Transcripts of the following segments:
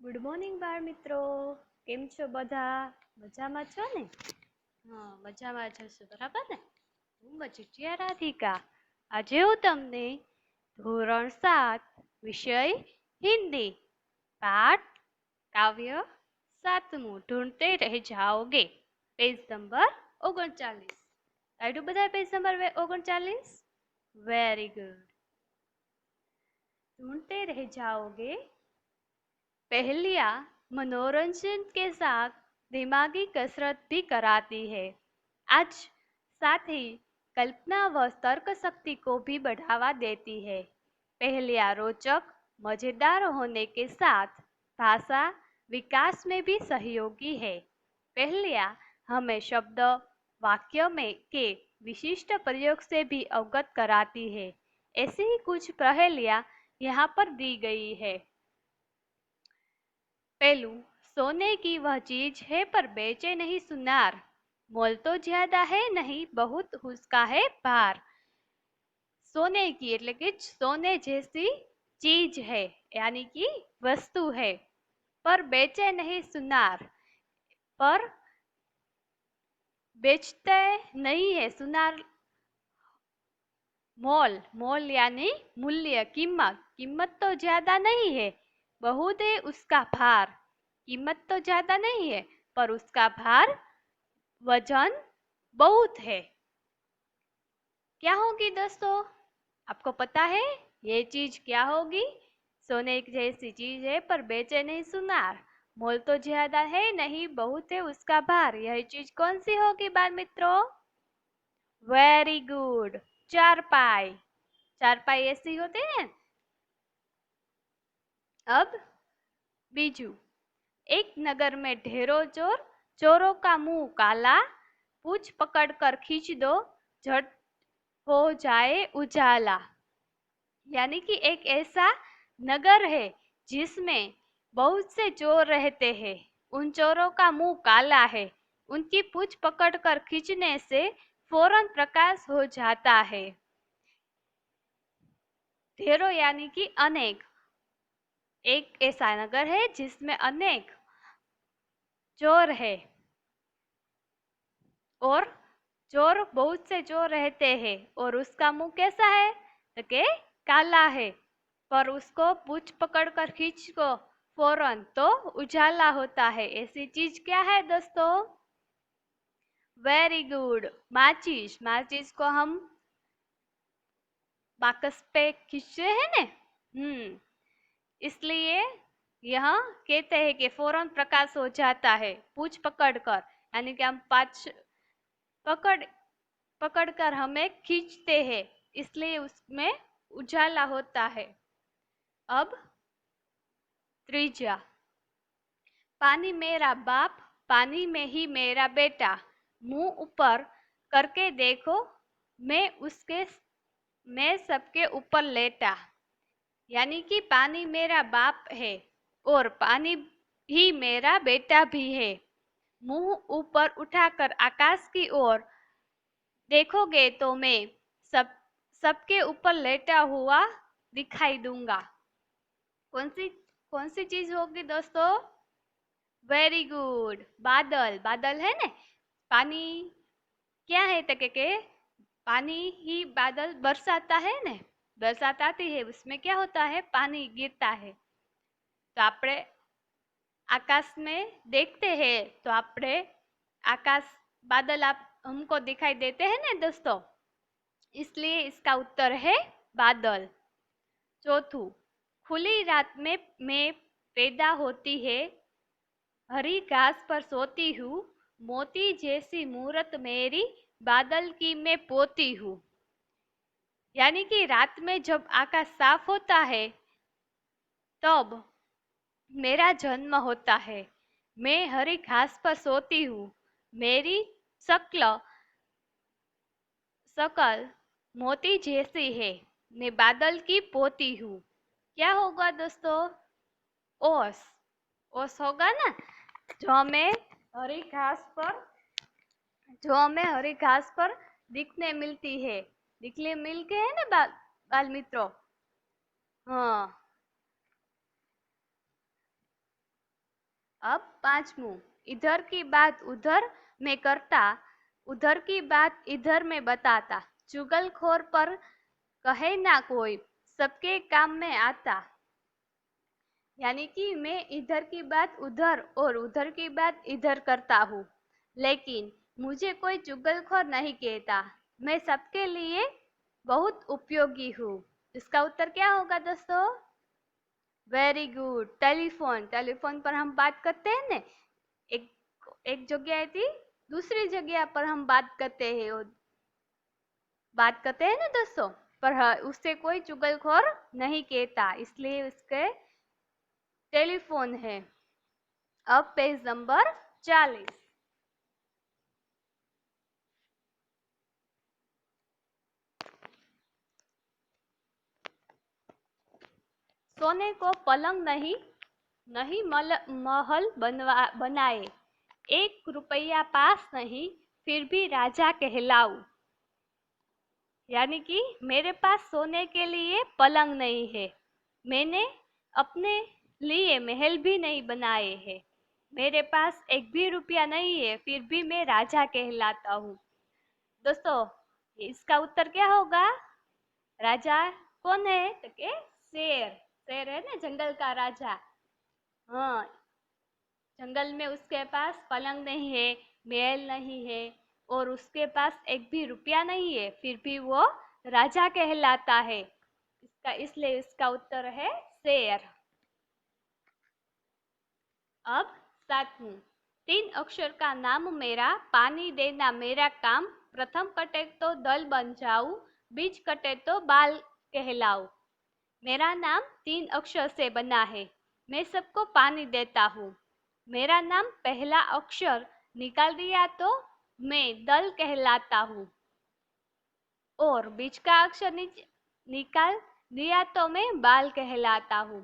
Good morning બાળ મિત્રો, કેમ છો બધા? મજામાં છો ને? હા, મજામાં જશો, બરાબર ને? હું મજીઠિયા રાધિકા. આજે હું તમને ધોરણ 7 વિષય હિન્દી પાઠ કાવ્ય 7મું ઢૂંઢતે રહ જાઓગે, પેજ નંબર 39. કાઢ્યું બધા પેજ નંબર 39? Very good. ढूंढते रह जाओगे पहेलियाँ मनोरंजन के साथ दिमागी कसरत भी कराती है। आज साथ ही कल्पना व तर्क शक्ति को भी बढ़ावा देती है। पहेलियाँ रोचक मजेदार होने के साथ भाषा विकास में भी सहयोगी है। पहेलियाँ हमें शब्द वाक्य में के विशिष्ट प्रयोग से भी अवगत कराती है। ऐसी ही कुछ पहेलियाँ यहाँ पर दी गई है। पहलू, सोने की वह चीज है पर बेचे नहीं सुनार, मोल तो ज्यादा है नहीं बहुत उसका है भार। सोने की એટલે કે सोने जैसी चीज है यानी कि वस्तु है, पर बेचे नहीं सुनार, पर बेचते नहीं है सुनार। मोल, मोल यानी मूल्य, कीमत, कीमत तो ज्यादा नहीं है, बहुत है उसका भार, कीमत तो ज्यादा नहीं है पर उसका भार वजन बहुत है। क्या होगी दोस्तों, आपको पता है ये चीज क्या होगी? सोने जैसी चीज है पर बेचे नहीं सुनार, मोल तो ज्यादा है नहीं बहुत है उसका भार, यह चीज कौन सी होगी बाल मित्रों? वेरी गुड, चारपाई। चारपाई ऐसी होती है। अब बीजू, एक नगर में ढेरों चोर, चोरों का मुंह काला, पूछ पकड़ कर खींच दो झट हो जाए उजाला। यानी कि एक ऐसा नगर है जिसमें बहुत से चोर रहते हैं, उन चोरों का मुंह काला है, उनकी पूछ पकड़ कर खींचने से फौरन प्रकाश हो जाता है। ढेरों यानी कि अनेक, एक ऐसा नगर है जिसमें अनेक चोर है और चोर बहुत से चोर रहते हैं और उसका मुंह कैसा है तो के काला है, पर उसको पूछ पकड़ कर खींच को फौरन तो उजाला होता है। ऐसी चीज क्या है दोस्तों? वेरी गुड, माचिस। माचिस को हम बाकस पे खींचते हैं ने, इसलिए यह कहते हैं कि फौरन प्रकाश हो जाता है पूछ पकड़ कर, यानी कि हम पकड़ कर हमें खींचते हैं, इसलिए उसमें उजाला होता है। अब त्रीजा, पानी मेरा बाप पानी में ही मेरा बेटा, मुंह ऊपर करके देखो मैं सबके ऊपर लेटा। यानी कि पानी मेरा बाप है और पानी ही मेरा बेटा भी है, मुंह ऊपर उठाकर आकाश की ओर देखोगे तो मैं सबके ऊपर लेटा हुआ दिखाई दूंगा। कौन सी चीज होगी दोस्तों? वेरी गुड, बादल। बादल है ने, पानी क्या है तो के पानी ही बादल बरसाता है ने, बरसात आती है उसमें क्या होता है पानी गिरता है, तो आपने आकाश में देखते हैं तो आपने आकाश बादल आप हमको दिखाई देते हैं ना दोस्तों, इसलिए इसका उत्तर है बादल। चौथू, खुली रात में पैदा होती है, हरी घास पर सोती हूँ, मोती जैसी मूरत मेरी बादल की मैं पोती हूँ। यानी कि रात में जब आकाश साफ होता है तब मेरा जन्म होता है, मैं हरी घास पर सोती हूँ, मेरी शकल मोती जैसी है, मैं बादल की पोती हूँ। क्या होगा दोस्तों? ओस। ओस होगा ना, जो हमें हरी घास पर दिखने मिलती है, दिखने मिल के है ना बाल मित्रों। हाँ, अब पांचवू, इधर की बात उधर में करता, उधर की बात इधर में बताता, चुगलखोर पर कहे ना कोई, सबके काम में आता। यानी कि मैं इधर की बात उधर और उधर की बात इधर करता हूँ, लेकिन मुझे कोई चुगलखोर नहीं कहता। मैं सबके लिए बहुत उपयोगी हूँ। इसका उत्तर क्या होगा दोस्तों? Very good, telephone. टेलीफोन पर हम बात करते हैं ना, एक एक जगह थी दूसरी जगह पर हम बात करते हैं, बात करते हैं ना दोस्तों, पर उससे कोई चुगलखोर नहीं कहता, इसलिए उसके टेलीफोन है। अब पेज नंबर 40। सोने को पलंग नहीं नहीं महल बनाए, 1 रुपया पास नहीं फिर भी राजा कहलाऊं। यानी कि मेरे पास सोने के लिए पलंग नहीं है, मैंने अपने लिए महल भी नहीं बनाए हैं, मेरे पास 1 भी रुपया नहीं है, फिर भी मैं राजा कहलाता हूँ। दोस्तों, इसका उत्तर क्या होगा? राजा कौन है? तो के शेर। शेर है ना, जंगल का राजा। हाँ, जंगल में उसके पास पलंग नहीं है, महल नहीं है, और उसके पास 1 भी रुपया नहीं है, फिर भी वो राजा कहलाता है। इसलिए इसका उत्तर है शेर। अब 7वां, 3 अक्षर का नाम मेरा, पानी देना मेरा काम, प्रथम कटे तो दल बन जाऊं, बीच कटे तो बाल कहलाऊं। मेरा नाम 3 अक्षर से बना है, मैं सबको पानी देता हूँ। मेरा नाम पहला अक्षर निकाल दिया तो मैं दल कहलाता हूँ, और बीच का अक्षर निकाल दिया तो मैं बाल कहलाता हूँ।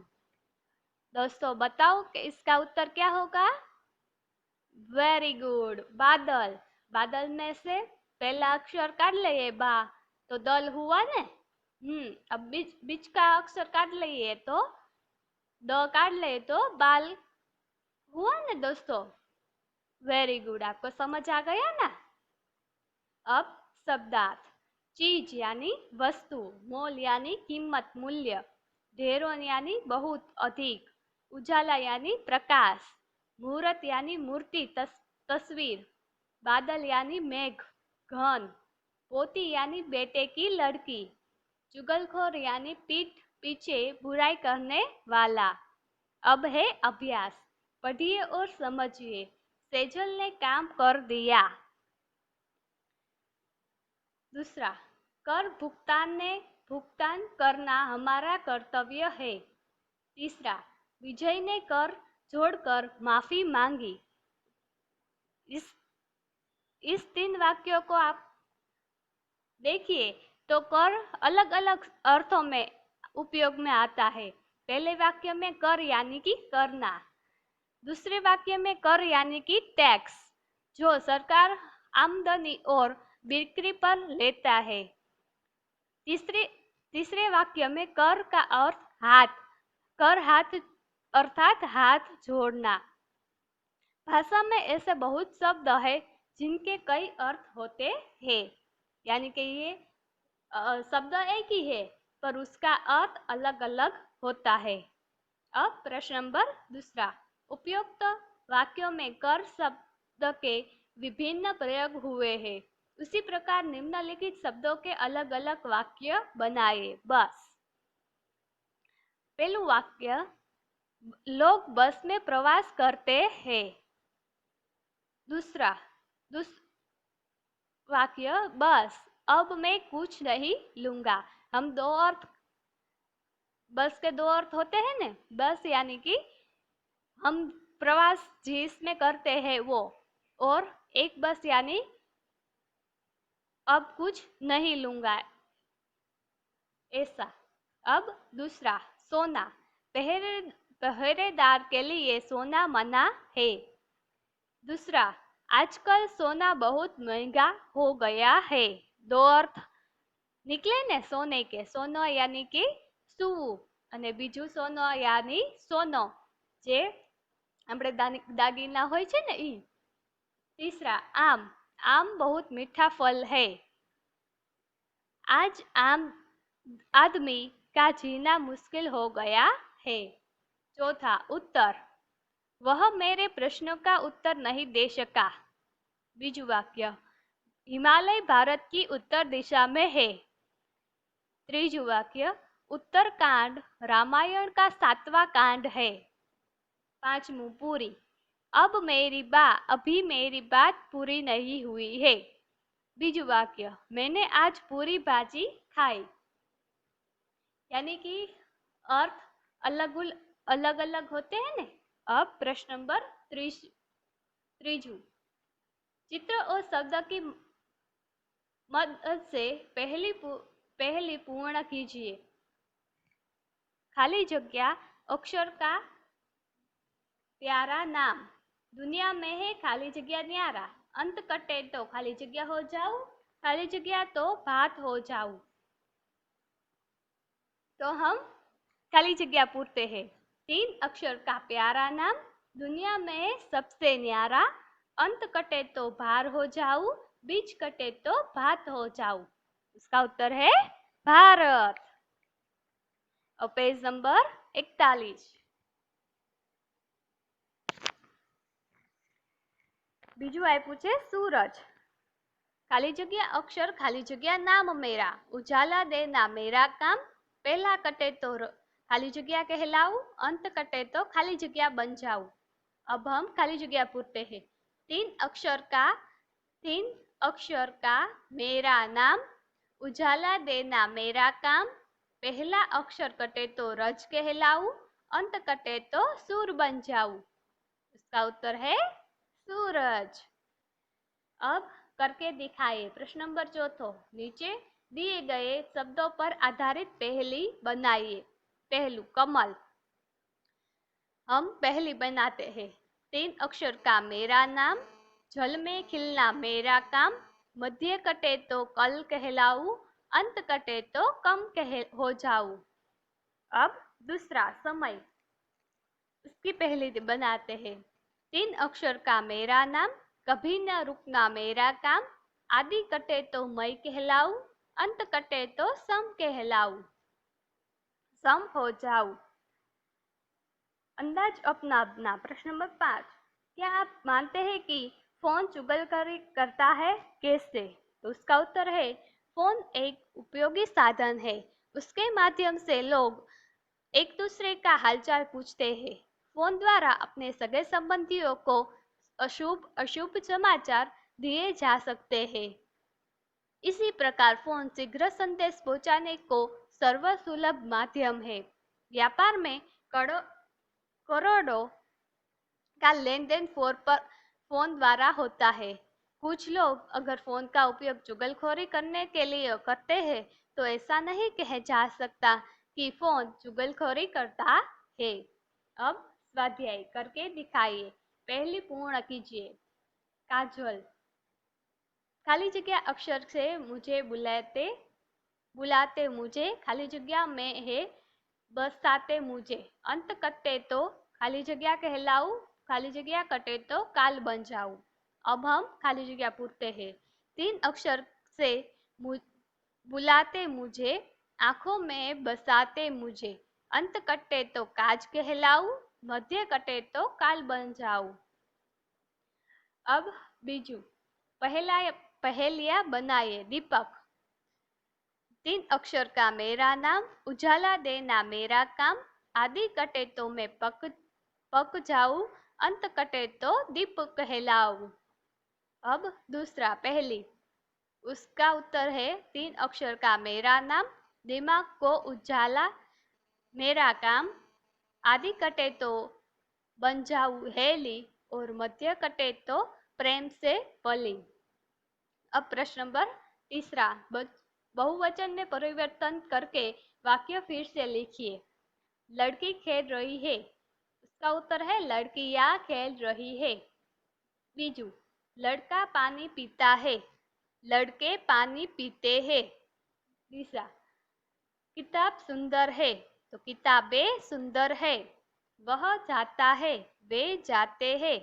दोस्तों, बताओ कि इसका उत्तर क्या होगा? वेरी गुड, बादल। बादल में से पहला अक्षर काट लिए बा, तो दल हुआ ने। अब बीच बीच का अक्षर काट लिए तो द काट ले तो बाल हुआ ने दोस्तों। वेरी गुड, आपको समझ आ गया ना? अब शब्दार्थ, चीज यानी वस्तु, मोल यानी कीमत मूल्य, ढेरों यानी बहुत अधिक, उजाला यानी प्रकाश, मुहूर्त यानी मूर्ति तस्वीर, बादल यानी मेघ घन, पोती यानी बेटे की लड़की, चुगलखोर यानी पीठ पीछे बुराई करने वाला। अब है अभ्यास, पढ़िए और समझिए। सेजल ने काम कर दिया। दूसरा, कर भुगतान करना हमारा कर्तव्य है। तीसरा, विजय ने कर जोड़कर माफी मांगी। इस 3 वाक्यों को आप देखिए तो कर अलग अलग अर्थों में उपयोग में आता है। पहले वाक्य में कर यानी कि करना, दूसरे वाक्य में कर यानी कि टैक्स, जो सरकार आमदनी और बिक्री पर लेता है। तीसरे वाक्य में कर का अर्थ हाथ, कर हाथ अर्थात हाथ जोड़ना। भाषा में ऐसे बहुत शब्द है जिनके कई अर्थ होते हैं, यानी कि ये शब्द एक ही है पर उसका अर्थ अलग अलग होता है। अब प्रश्न नंबर दूसरा, उपयुक्त वाक्यों में कर शब्द के विभिन्न प्रयोग हुए हैं, उसी प्रकार निम्नलिखित शब्दों के अलग अलग वाक्य बनाए। बस पहलू वाक्य, लोग बस में प्रवास करते हैं। दूसरा वाक्य, बस अब मैं कुछ नहीं लूंगा। हम दो अर्थ, बस के दो अर्थ होते हैं ना, बस यानी कि हम प्रवास जिसमें करते हैं वो, और एक बस यानी अब कुछ नहीं लूंगा ऐसा। अब दूसरा, सोना, पहरेदार के लिए सोना मना है। दूसरा, आजकल सोना बहुत महंगा हो गया है। दो अर्थ निकले ने सोने के, सोनो यानी कि सूવું અને બીજું સોનો यानी सोनो, जे આપણે દાગીના હોય છે ને ઈ। तीसरा आम, आम बहुत मीठा फल है। आज आम आदमी का जीना मुश्किल हो गया है। चौथा उत्तर, वह मेरे प्रश्नों का उत्तर नहीं दे सका। बीजू वाक्य, हिमालय भारत की उत्तर दिशा में है। त्रीजू वाक्य, उत्तरकांड रामायण का 7वां कांड है। पांचमू पूरी, अभी मेरी बात पूरी नहीं हुई है। बीजू वाक्य, मैंने आज पूरी भाजी खाई। यानी कि अर्थ अलग अलग होते हैं ने। अब प्रश्न नंबर त्रीजू, चित्र और शब्द की मदद से पहली पूर्ण कीजिए। खाली जगह अक्षर का प्यारा नाम, दुनिया में है खाली जगह न्यारा। अंत कटे तो खाली जगह हो जाऊ, खाली जगह तो भात हो जाऊ। तो हम खाली जगह पूरते हैं। 3 अक्षर का प्यारा नाम, दुनिया में सबसे न्यारा। अंत कटे तो भार हो जाऊ, बीच कटे तो भात हो जाऊ। इसका उत्तर है भारत। और पेज नंबर 41, बीजू आप्યું છે सूरज। खाली जगह अक्षर खाली जगह नाम मेरा, उजाला देना मेरा काम। पहला कटे तो खाली जगह कहलाऊ, अंत कटे तो खाली जगह बन जाऊ। अब हम खाली जगह पूरते हैं। 3 अक्षर का मेरा नाम, उजाला देना मेरा काम। पहला अक्षर कटे तो रज कहलाऊ, अंत कटे तो सूर बन जाऊ। इसका उत्तर है सूरज। अब करके दिखाए। प्रश्न नंबर 4, नीचे दिए गए शब्दों पर आधारित पहेली बनाइए। पहलू कमल, हम पहली बनाते हैं। 3 अक्षर का मेरा नाम, जल में खिलना मेरा काम। मध्य कटे तो कल कहलाऊ, अंत कटे तो कम हो जाऊ। अब दूसरा समय, उसकी पहली बनाते हैं। 3 अक्षर का मेरा नाम, कभी न रुकना मेरा काम। आदि कटे तो मई कहलाऊ, अंत कटे तो सम कहलाऊ। सम हो जाऊ। अंदाज अपना। प्रश्न नंबर 5, क्या आप मानते हैं कि फोन चुगलखोरी करता है? कैसे? तो उसका उत्तर है, फोन एक उपयोगी साधन है। उसके माध्यम से लोग एक दूसरे का हालचाल पूछते हैं। फोन द्वारा अपने सगे संबंधियों को अशुभ समाचार दिए जा सकते हैं। इसी प्रकार फोन शीघ्र संदेश पहुंचाने को सर्वसुलभ माध्यम है। व्यापार में करोड़ों का लेन देन फोन द्वारा होता है। कुछ लोग अगर फोन का उपयोग चुगलखोरी करने के लिए करते हैं तो ऐसा नहीं कहा जा सकता कि फोन चुगलखोरी करता है। अब स्वाध्याय करके दिखाइए। पहली पूर्ण कीजिए। काजल, खाली जगह अक्षर से मुझे बुलाते मुझे, खाली जगह में है बसाते मुझे। अंत कटे तो खाली जगह कहलाऊ, खाली जगह कटे तो काल बन जाऊ। अब हम खाली जगह पूरते हैं। 3 अक्षर से बुलाते मुझे, आंखों में बसाते मुझे। अंत कटे तो काज कहलाऊ, मध्य कटे तो काल बन जाऊ। अब बीजू, पहेलिया बनाइए। दीपक, 3 अक्षर का मेरा नाम, उजाला देना मेरा काम। आदि कटे तो मैं पक जाऊं, अंत कटे तो दीप कहलाऊं। अब दूसरा पहली, उसका उत्तर है 3 अक्षर का मेरा नाम, दिमाग को उजाला मेरा काम। आदि कटे तो बन जाऊं हेली, और मध्य कटे तो प्रेम से पली। अब प्रश्न नंबर 3, बहुवचन में परिवर्तन करके वाक्य फिर से लिखिए। लड़की खेल रही है, उसका उत्तर है लड़कियां खेल रही है। बीजू, लड़का पानी पीता है, लड़के पानी पीते हैं। तीसरा, किताब सुंदर है, तो किताबें सुंदर है। वह जाता है, वे जाते हैं।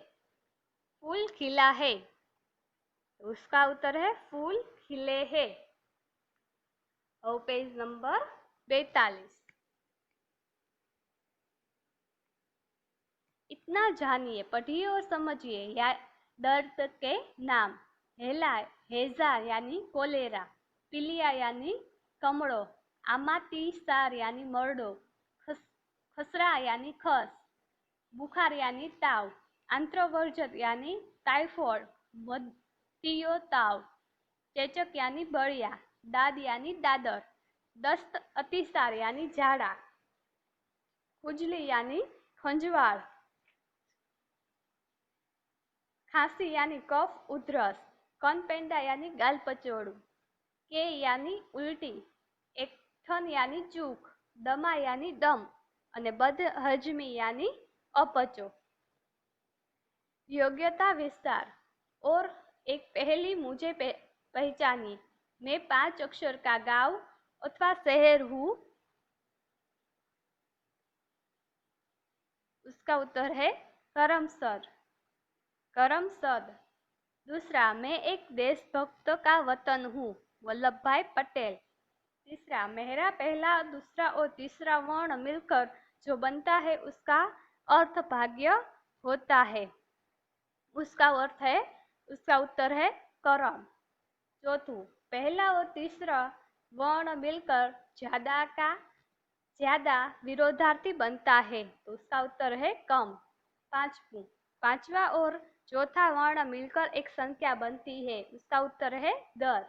फूल खिला है, तो उसका उत्तर है फूल खिले हैं। और पेज नंबर 42। इतना जानिए, पढ़िए और समझिए या दर्द के नाम। हेला, हेजा यानी कोलेरा, पीलिया यानी कमड़ो, आमातीसार यानी मरडो, खस, खसरा यानी खस, बुखार यानी ताव, आंत्रवर्जक यानी टाइफॉइड, मध्यो ताव, चेचक यानी बड़िया, दाद यानी दादर, दस्त अतिसार यानी झाड़ा, खुजली यानी खंजवाळ, खांसी यानी कफ उधरस, कनपेंडा यानी गाल पचोड़ू, के यानी उल्टी, एकठन यानी चूक, दमा यानी दम અને बदहजमी यानी अपचो। योग्यता विस्तार। और एक पहेली मुझे पहचानी। मैं 5 अक्षर का गांव अथवा शहर हूँ। उसका उत्तर है करमसद। करमसद। दूसरा, मैं एक देशभक्त का वतन हूँ, वल्लभ भाई पटेल। तीसरा, मेरा पहला, दूसरा और तीसरा वर्ण मिलकर जो बनता है उसका अर्थ भाग्य होता है। उसका अर्थ है, उसका उत्तर है करम। चौथुं, पहला और तीसरा वर्ण मिलकर ज्यादा का ज्यादा विरोधार्थी बनता है, तो उसका उत्तर है कम। पांचवुं, पांचवा और चौथा वर्ण मिलकर एक संख्या बनती है, उसका उत्तर है 10।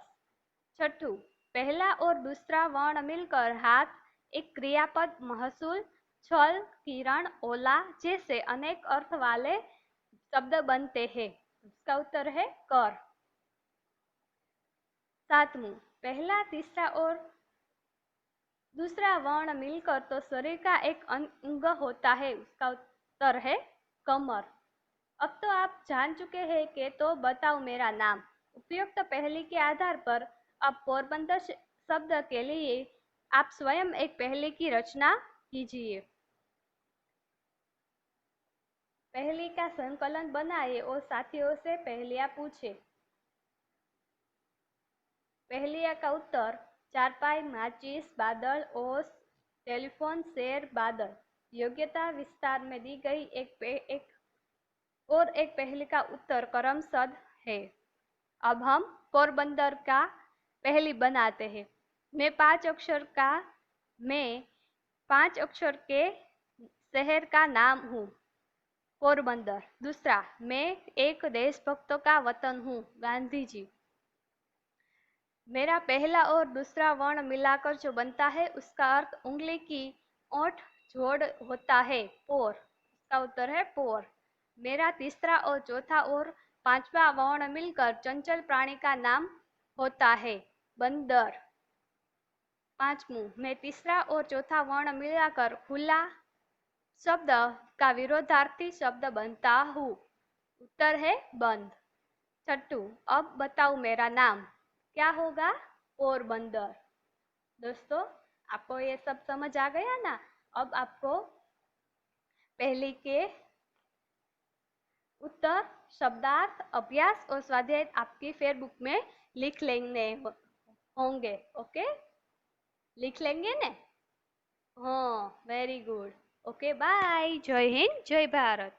छठू, पहला और दूसरा वर्ण मिलकर हाथ एक क्रियापद महसूल, छल, किरण, ओला जैसे अनेक अर्थ वाले शब्द बनते हैं, उसका उत्तर है कर। सातवां, पहला, तीसरा और दूसरा वर्ण मिलकर तो शरीर का एक अंग होता है, उसका उत्तर है कमर। अब तो आप जान चुके हैं कि तो बताओ मेरा नाम। उपयुक्त पहेली के आधार पर अब पोरबंदर शब्द के लिए आप स्वयं एक पहेली की रचना कीजिए। पहेली का संकलन बनाए और साथियों से पहेलियां पूछे। पहेलिया का उत्तर चारपाई, माचिस, बादल, ओस, टेलीफोन, शेर, बादल। योग्यता विस्तार में दी गई एक पहेली का उत्तर करमसद है। अब हम पोरबंदर का पहेली बनाते हैं। मैं 5 अक्षर के शहर का नाम हूँ, पोरबंदर। दूसरा, मैं एक देशभक्त का वतन हूँ, गांधी जी। मेरा पहला और दूसरा वर्ण मिलाकर जो बनता है उसका अर्थ उंगली की ओठ जोड़ होता है, पोर। इसका उत्तर है पोर। मेरा तीसरा और चौथा और पांचवा वर्ण मिलकर चंचल प्राणी का नाम होता है, बंदर। पांचवू, मैं तीसरा और चौथा वर्ण मिलाकर खुला शब्द का विरोधार्थी शब्द बनता हूँ, उत्तर है बंद। छठू, अब बताओ मेरा नाम क्या होगा, पोरबंदर। दोस्तों, आपको ये सब समझ आ गया ना। अब आपको पहले के उत्तर, शब्दार्थ, अभ्यास और स्वाध्याय आपकी फेयरबुक में लिख लेने होंगे। ओके, लिख लेंगे ना? हाँ, वेरी गुड। Okay, bye. जय हिंद, जय भारत।